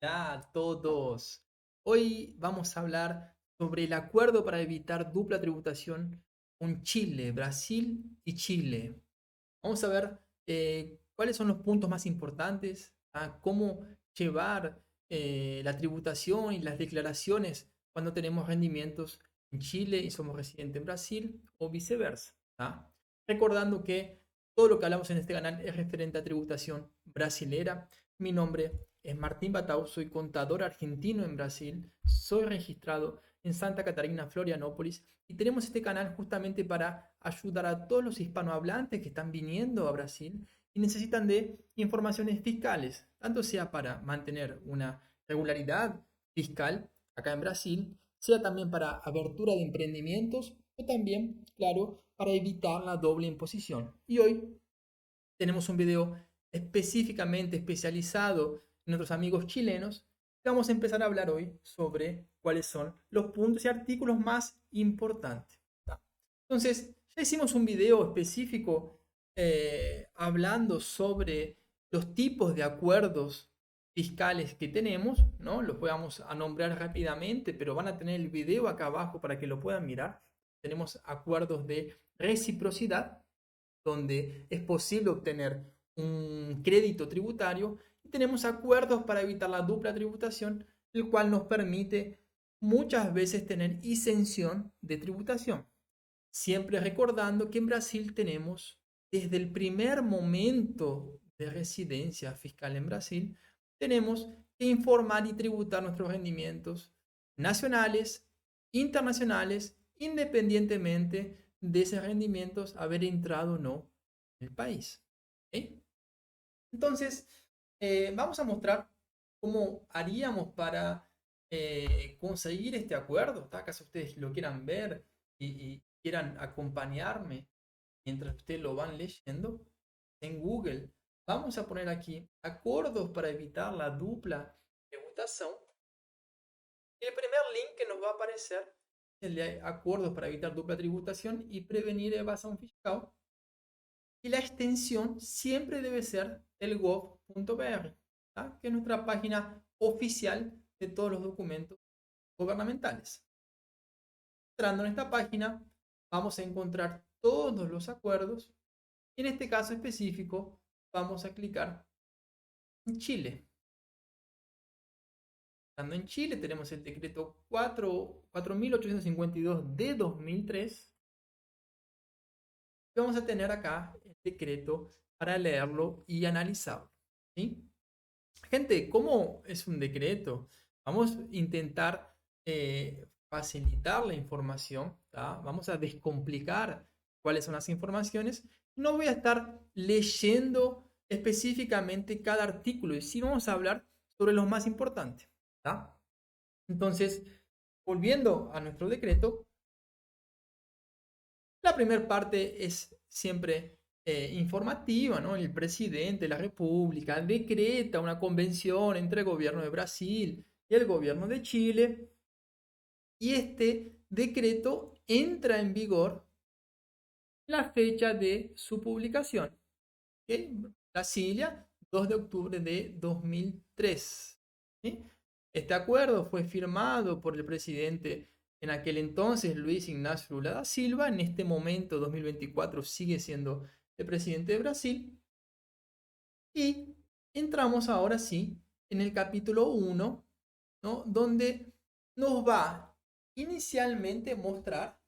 Hola a todos. Hoy vamos a hablar sobre el acuerdo para evitar dupla tributación con Chile, Brasil y Chile. Vamos a ver cuáles son los puntos más importantes, cómo llevar la tributación y las declaraciones cuando tenemos rendimientos en Chile y somos residentes en Brasil o viceversa. Recordando que todo lo que hablamos en este canal es referente a tributación brasilera. Mi nombre es Martín Batau, soy contador argentino en Brasil, soy registrado en Santa Catarina, Florianópolis, y tenemos este canal justamente para ayudar a todos los hispanohablantes que están viniendo a Brasil y necesitan de informaciones fiscales, tanto sea para mantener una regularidad fiscal acá en Brasil, sea también para abertura de emprendimientos o también, claro, para evitar la doble imposición. Y hoy tenemos un video específicamente especializado en nuestros amigos chilenos. Vamos a empezar a hablar hoy sobre cuáles son los puntos y artículos más importantes. Entonces, ya hicimos un video específico hablando sobre los tipos de acuerdos fiscales que tenemos, ¿no? Los vamos a nombrar rápidamente, pero van a tener el video acá abajo para que lo puedan mirar. Tenemos acuerdos de reciprocidad, donde es posible obtener un crédito tributario, y tenemos acuerdos para evitar la dupla tributación, el cual nos permite muchas veces tener isención de tributación. Siempre recordando que en Brasil tenemos, desde el primer momento de residencia fiscal en Brasil, tenemos que informar y tributar nuestros rendimientos nacionales, internacionales, independientemente de esos rendimientos haber entrado o no en el país. ¿Ok? Entonces, vamos a mostrar cómo haríamos para conseguir este acuerdo. ¿Acaso ustedes lo quieran ver y quieran acompañarme mientras ustedes lo van leyendo? En Google, vamos a poner aquí acuerdos para evitar la dupla tributación. Y el primer link que nos va a aparecer es el de acuerdos para evitar dupla tributación y prevenir evasión fiscal. Y la extensión siempre debe ser el gov.br, que es nuestra página oficial de todos los documentos gubernamentales. Entrando en esta página, vamos a encontrar todos los acuerdos. Y en este caso específico, vamos a clicar en Chile. Estando en Chile, tenemos el decreto 4852 de 2003. Y vamos a tener acá el decreto para leerlo y analizarlo. ¿Sí? Gente, ¿cómo es un decreto? Vamos a intentar facilitar la información, ¿tá? Vamos a descomplicar cuáles son las informaciones. No voy a estar leyendo específicamente cada artículo y sí vamos a hablar sobre los más importantes, ¿tá? Entonces, volviendo a nuestro decreto, la primera parte es siempre informativa, ¿no? El presidente de la República decreta una convención entre el gobierno de Brasil y el gobierno de Chile, y este decreto entra en vigor la fecha de su publicación. ¿Okay? Brasilia, 2 de octubre de 2003. ¿Sí? Este acuerdo fue firmado por el presidente en aquel entonces, Luis Ignacio Lula da Silva. En este momento, 2024, sigue siendo el presidente de Brasil. Y entramos ahora sí en el capítulo 1, ¿no? Donde nos va inicialmente a mostrar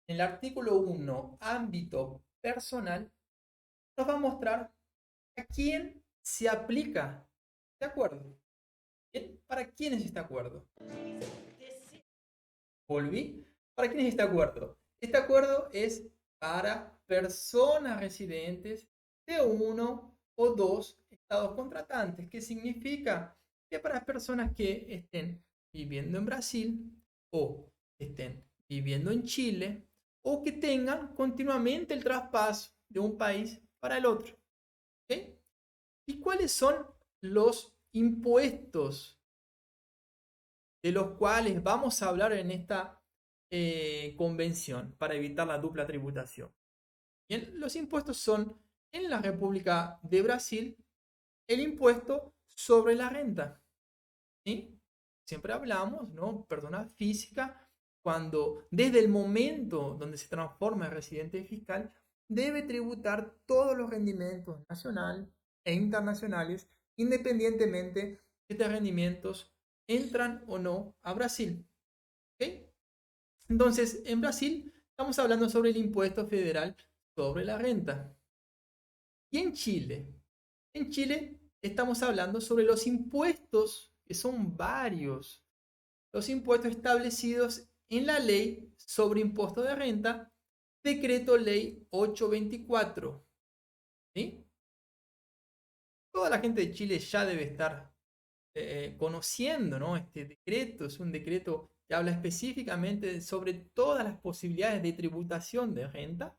en el artículo 1, ámbito personal, nos va a mostrar a quién se aplica este acuerdo. ¿Bien? ¿Para quién es este acuerdo? Volví. ¿Para quién es este acuerdo? Este acuerdo es para personas residentes de uno o dos estados contratantes. ¿Qué significa? Que para personas que estén viviendo en Brasil o estén viviendo en Chile o que tengan continuamente el traspaso de un país para el otro. ¿Ok? ¿Y cuáles son los impuestos de los cuales vamos a hablar en esta convención para evitar la dupla tributación? Bien, los impuestos son en la República de Brasil el impuesto sobre la renta. ¿Sí? Siempre hablamos, ¿no? Persona física, cuando desde el momento donde se transforma en residente fiscal, debe tributar todos los rendimientos nacional e internacionales, independientemente si estos rendimientos entran o no a Brasil. ¿Ok? Entonces, en Brasil estamos hablando sobre el impuesto federal sobre la renta. Y en Chile, estamos hablando sobre los impuestos, que son varios, los impuestos establecidos en la ley sobre impuesto de renta, decreto ley 824. ¿Sí? Toda la gente de Chile ya debe estar conociendo, ¿no? Este decreto es un decreto que habla específicamente sobre todas las posibilidades de tributación de renta.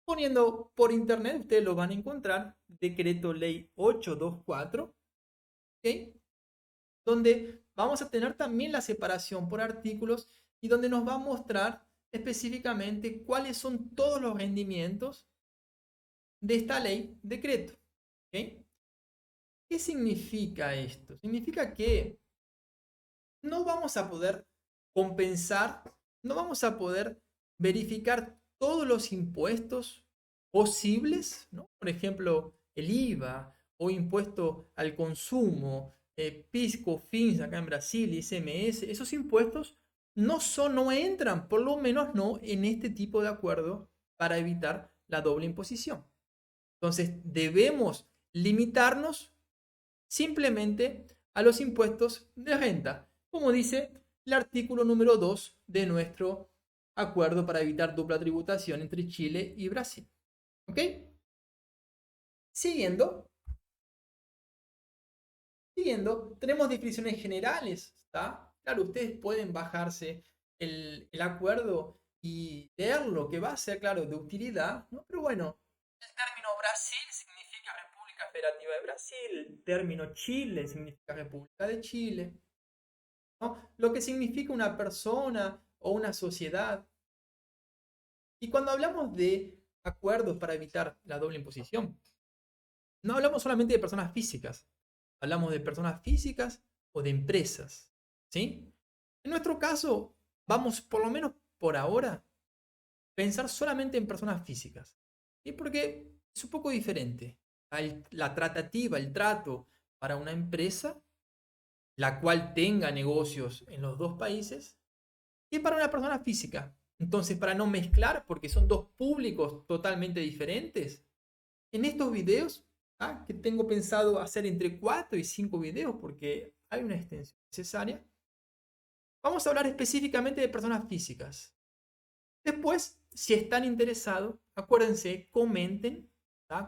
Poniendo por internet, ustedes lo van a encontrar, decreto ley 824, ¿ok? Donde vamos a tener también la separación por artículos y donde nos va a mostrar específicamente cuáles son todos los rendimientos de esta ley decreto. ¿Ok? ¿Qué significa esto? Significa que no vamos a poder compensar, no vamos a poder verificar todos los impuestos posibles, ¿no? Por ejemplo, el IVA o impuesto al consumo, PIS, COFINS acá en Brasil, ICMS, esos impuestos no entran, por lo menos no en este tipo de acuerdo para evitar la doble imposición. Entonces, debemos limitarnos simplemente a los impuestos de renta, como dice el artículo número 2 de nuestro acuerdo para evitar dupla tributación entre Chile y Brasil. ¿Ok? Siguiendo, tenemos definiciones generales. ¿Está? Claro, ustedes pueden bajarse el acuerdo y leerlo, que va a ser, claro, de utilidad, ¿no? Pero bueno, el término Brasil significa República Federativa de Brasil, el término Chile significa República de Chile, ¿no? Lo que significa una persona o una sociedad. Y cuando hablamos de acuerdos para evitar la doble imposición, no hablamos solamente de personas físicas, hablamos de personas físicas o de empresas, ¿sí? En nuestro caso, vamos por lo menos por ahora pensar solamente en personas físicas, ¿sí? Porque es un poco diferente. La tratativa, el trato para una empresa, la cual tenga negocios en los dos países, y para una persona física. Entonces, para no mezclar, porque son dos públicos totalmente diferentes, en estos videos, que tengo pensado hacer entre 4 y 5 videos, porque hay una extensión necesaria, vamos a hablar específicamente de personas físicas. Después, si están interesados, acuérdense, comenten,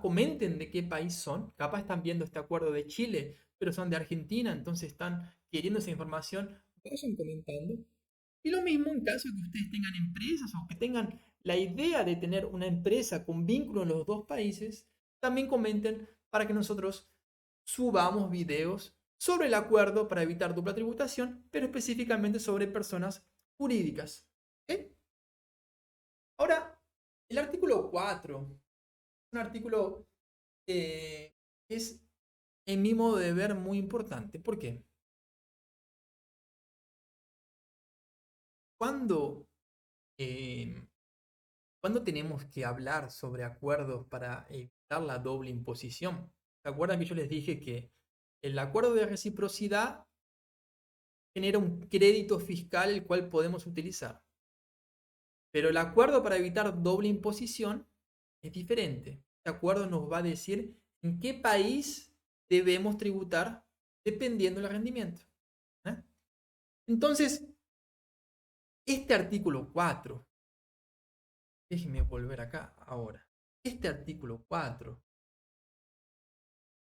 comenten de qué país son. Capaz están viendo este acuerdo de Chile, pero son de Argentina, entonces están queriendo esa información. Vayan comentando. Y lo mismo en caso de que ustedes tengan empresas o que tengan la idea de tener una empresa con vínculo en los dos países, también comenten para que nosotros subamos videos sobre el acuerdo para evitar dupla tributación, pero específicamente sobre personas jurídicas. ¿Ok? Ahora, el artículo 4, un artículo que es, en mi modo de ver, muy importante. ¿Por qué? Cuando eh, ¿Cuándo tenemos que hablar sobre acuerdos para evitar la doble imposición? ¿Se acuerdan que yo les dije que el acuerdo de reciprocidad genera un crédito fiscal el cual podemos utilizar? Pero el acuerdo para evitar doble imposición es diferente. Este acuerdo nos va a decir en qué país debemos tributar dependiendo del rendimiento. ¿Eh? Entonces, este artículo 4, déjenme volver acá ahora. Este artículo 4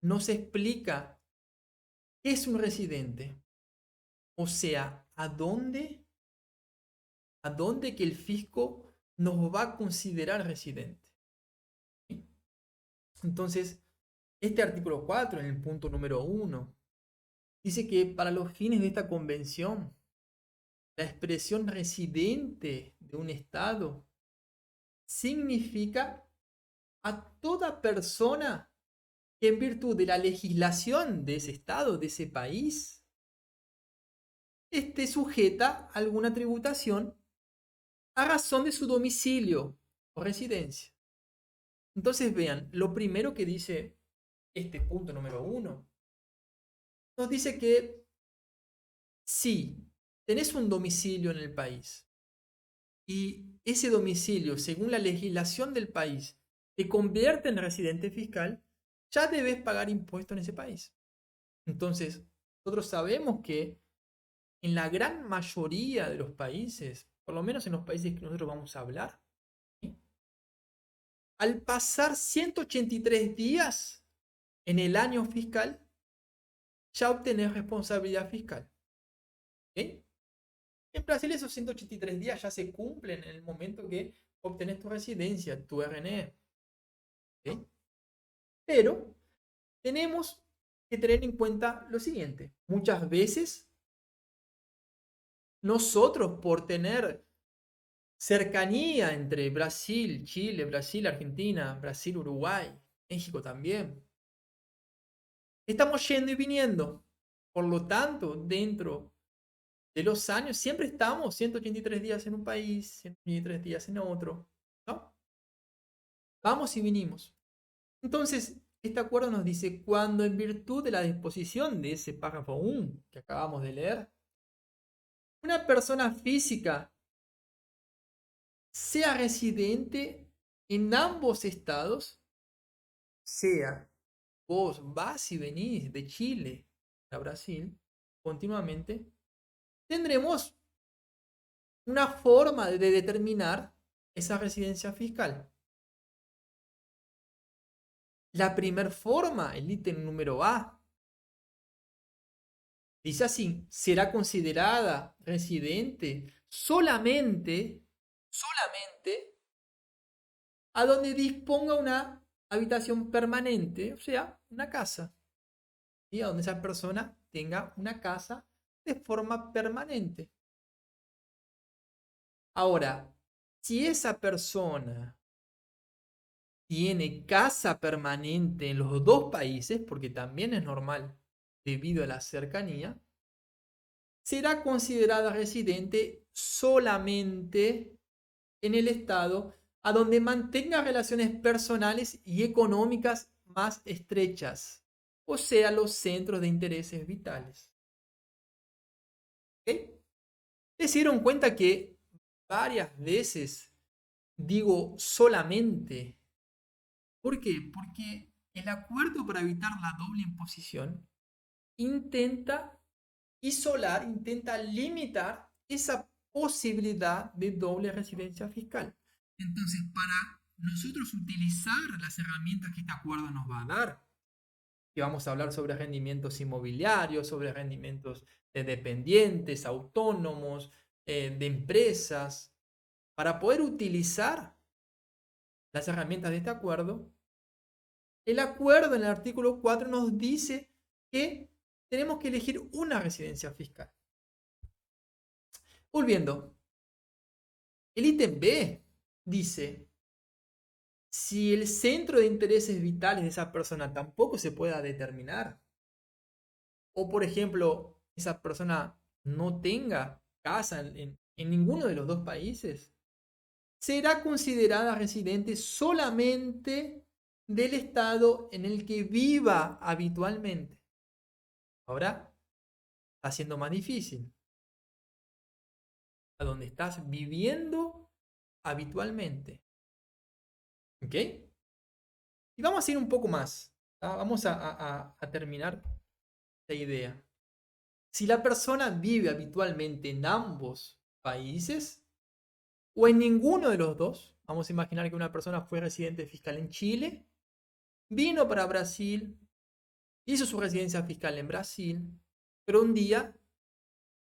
nos explica qué es un residente, o sea, a dónde que el fisco nos va a considerar residente. ¿Sí? Entonces, este artículo 4, en el punto número 1, dice que para los fines de esta convención, la expresión residente de un Estado significa a toda persona que en virtud de la legislación de ese estado, de ese país, esté sujeta a alguna tributación a razón de su domicilio o residencia. Entonces vean, lo primero que dice este punto número uno, nos dice que si tenés un domicilio en el país y ese domicilio, según la legislación del país, te convierte en residente fiscal, ya debes pagar impuestos en ese país. Entonces, nosotros sabemos que en la gran mayoría de los países, por lo menos en los países que nosotros vamos a hablar, ¿sí? Al pasar 183 días en el año fiscal, ya obtenés responsabilidad fiscal. ¿Ok? En Brasil esos 183 días ya se cumplen en el momento que obtenés tu residencia, tu RNE. ¿Ok? Pero tenemos que tener en cuenta lo siguiente. Muchas veces nosotros por tener cercanía entre Brasil, Chile, Brasil, Argentina, Brasil, Uruguay, México también, estamos yendo y viniendo. Por lo tanto, dentro de los años siempre estamos 183 días en un país, 183 días en otro, ¿no? Vamos y vinimos. Entonces, este acuerdo nos dice, cuando en virtud de la disposición de ese párrafo 1 que acabamos de leer, una persona física sea residente en ambos estados, sea vos vas y venís de Chile a Brasil continuamente, tendremos una forma de determinar esa residencia fiscal. La primera forma, el ítem número A, dice así, será considerada residente solamente a donde disponga una habitación permanente, o sea, una casa, y a donde esa persona tenga una casa de forma permanente. Ahora, si esa persona tiene casa permanente en los dos países, porque también es normal debido a la cercanía, será considerada residente solamente en el estado a donde mantenga relaciones personales y económicas más estrechas, o sea, los centros de intereses vitales. ¿Ok? Se dieron cuenta que varias veces digo solamente. ¿Por qué? Porque el acuerdo para evitar la doble imposición intenta isolar, intenta limitar esa posibilidad de doble residencia fiscal. Entonces, para nosotros utilizar las herramientas que este acuerdo nos va a dar, que vamos a hablar sobre rendimientos inmobiliarios, sobre rendimientos de dependientes, autónomos, de empresas, para poder utilizar las herramientas de este acuerdo, el acuerdo en el artículo 4 nos dice que tenemos que elegir una residencia fiscal. Volviendo, el ítem B dice, si el centro de intereses vitales de esa persona tampoco se pueda determinar, o por ejemplo, esa persona no tenga casa en ninguno de los dos países, será considerada residente solamente del estado en el que viva habitualmente. Ahora está siendo más difícil. A donde estás viviendo habitualmente. ¿Ok? Y vamos a ir un poco más. Vamos a terminar esta idea. Si la persona vive habitualmente en ambos países o en ninguno de los dos, vamos a imaginar que una persona fue residente fiscal en Chile, vino para Brasil, hizo su residencia fiscal en Brasil, pero un día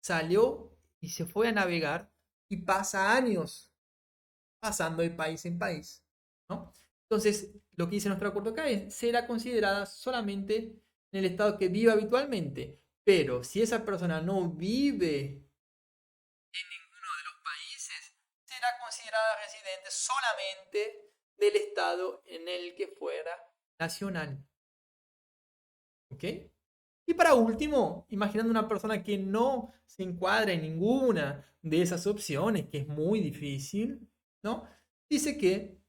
salió y se fue a navegar y pasa años pasando de país en país, ¿no? Entonces, lo que dice nuestro acuerdo acá es, será considerada solamente en el estado que vive habitualmente, pero si esa persona no vive en ninguno de los países, será considerada residente solamente del estado en el que fuera nacional. ¿Ok? Y para último, imaginando una persona que no se encuadra en ninguna de esas opciones, que es muy difícil, ¿no? Dice que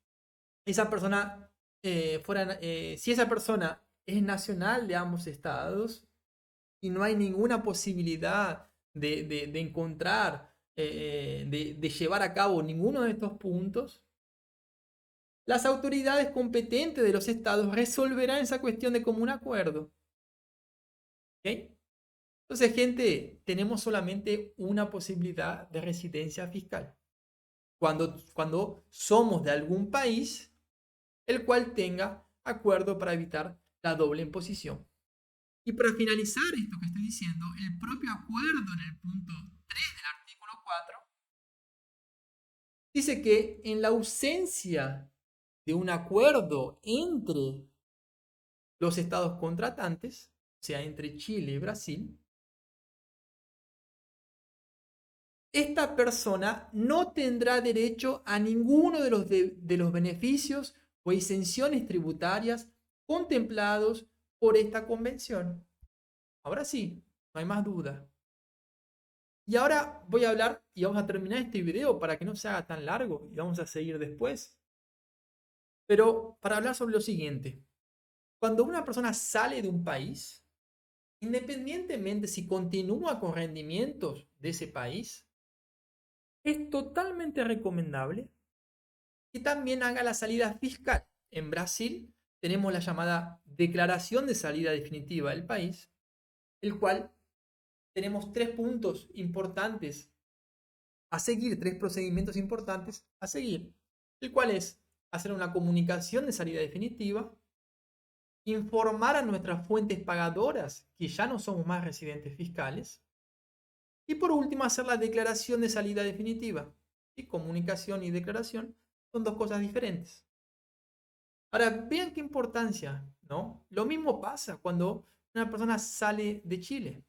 esa persona si esa persona es nacional de ambos estados y no hay ninguna posibilidad de encontrar, de llevar a cabo ninguno de estos puntos, las autoridades competentes de los estados resolverán esa cuestión de común acuerdo. ¿Ok? Entonces, gente, tenemos solamente una posibilidad de residencia fiscal. Cuando somos de algún país, el cual tenga acuerdo para evitar la doble imposición. Y para finalizar esto que estoy diciendo, el propio acuerdo en el punto 3 del artículo 4 dice que en la ausencia de un acuerdo entre los estados contratantes, o sea, entre Chile y Brasil, esta persona no tendrá derecho a ninguno de los beneficios o exenciones tributarias contemplados por esta convención. Ahora sí, no hay más duda. Y ahora voy a hablar y vamos a terminar este video para que no se haga tan largo y vamos a seguir después. Pero para hablar sobre lo siguiente, cuando una persona sale de un país, independientemente si continúa con rendimientos de ese país, es totalmente recomendable que también haga la salida fiscal. En Brasil tenemos la llamada declaración de salida definitiva del país, el cual tenemos tres puntos importantes a seguir, tres procedimientos importantes a seguir, el cual es hacer una comunicación de salida definitiva, informar a nuestras fuentes pagadoras que ya no somos más residentes fiscales y por último hacer la declaración de salida definitiva. Y comunicación y declaración son dos cosas diferentes. Ahora, vean qué importancia, ¿no? Lo mismo pasa cuando una persona sale de Chile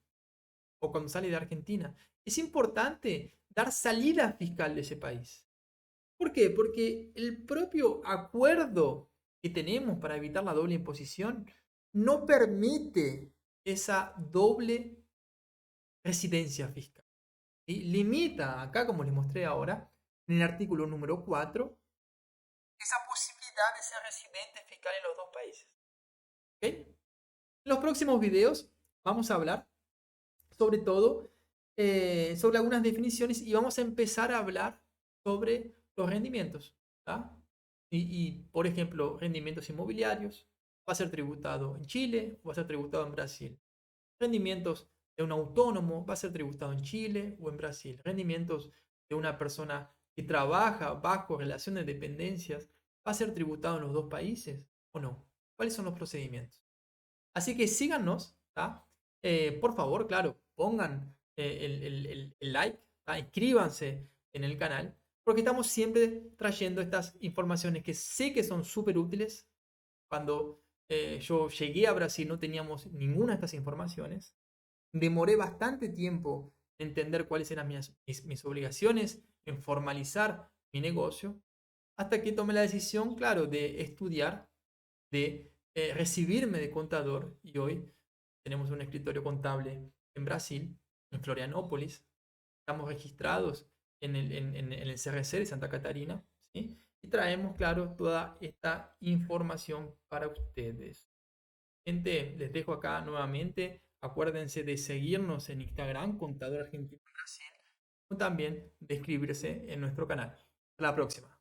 o cuando sale de Argentina. Es importante dar salida fiscal de ese país. ¿Por qué? Porque el propio acuerdo que tenemos para evitar la doble imposición no permite esa doble residencia fiscal. ¿Sí? Limita, acá como les mostré ahora, en el artículo número 4, esa posibilidad de ser residente fiscal en los dos países. ¿Ok? En los próximos videos vamos a hablar sobre todo sobre algunas definiciones y vamos a empezar a hablar sobre los rendimientos. ¿Tá? Por ejemplo, rendimientos inmobiliarios, va a ser tributado en Chile o va a ser tributado en Brasil. Rendimientos de un autónomo va a ser tributado en Chile o en Brasil. Rendimientos de una persona que trabaja bajo relación de dependencias va a ser tributado en los dos países o no. ¿Cuáles son los procedimientos? Así que síganos, ¿tá? Por favor, claro, pongan el like, ¿tá? Inscríbanse en el canal, porque estamos siempre trayendo estas informaciones que sé que son súper útiles. Cuando yo llegué a Brasil no teníamos ninguna de estas informaciones. Demoré bastante tiempo en entender cuáles eran mis obligaciones, en formalizar mi negocio, hasta que tomé la decisión, claro, de estudiar, de recibirme de contador y hoy tenemos un escritorio contable en Brasil, en Florianópolis. Estamos registrados en el CRC de Santa Catarina, ¿sí? Y traemos, claro, toda esta información para ustedes. Gente, les dejo acá nuevamente. Acuérdense de seguirnos en Instagram, Contador Argentino Brasil, o también de inscribirse en nuestro canal. Hasta la próxima.